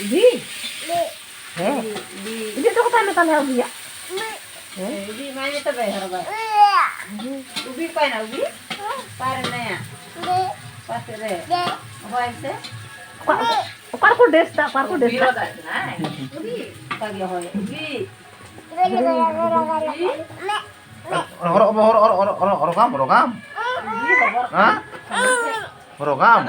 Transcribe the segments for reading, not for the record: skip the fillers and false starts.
Ubi. Ubi tuh kata metal ya ubi ya. Ubi mana tu bayar apa? Ubi kau na ubi? Parang na ya. Pasti deh. Apa itu? Parku desta. Ubi ada na. Ubi kagak hoy. Ubi. Orokam. Hah? Orokam.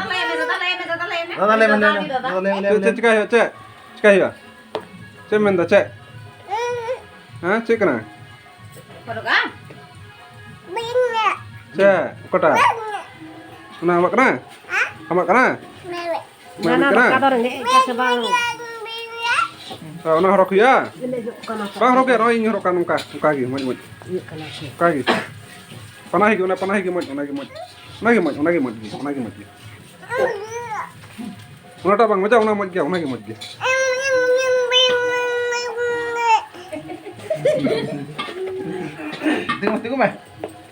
cek ya. Cek minta cek. Hah, cek kena. Parokam. Cek, kota. Kena amak kena. Amak kena. Mana bakador nge kasih bang. Nah, rok ya. Ini juga kana. Bang rok ya, roy nyorokan muka lagi, moj. Iya kana. Kagi. Panah lagi moj. Mana bang, macam mana moj. Tengok mah.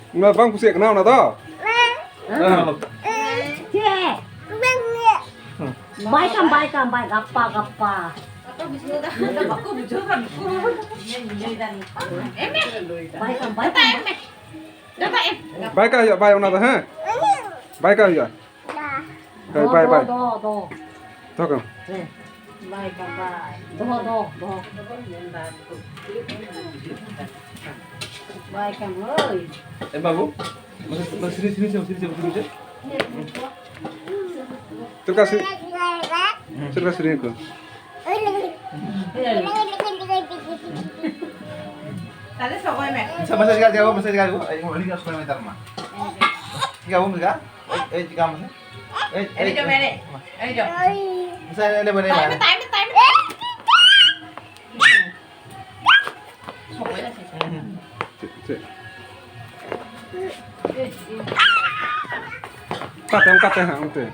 Nggak bang, pusing kenal na to. Cek. Baik apa. Apa bisa dah? Aku bujukan. Ini dan. Baik. Dapat em. Baik ya, baik na to, ha? Baik ya. Baik. Do. Tuh kan. Baik. Do. Baik kan, oi. Babu. Masih sini. Terkasih itu. Tadi sokoy me. Sama saya sekali. Ayo ini harus komentar mah. Tiga bom juga. Tiga mas. Ini jom ini. Ini jom. Saya ada mana? Time. Cek. Kat ya, ante.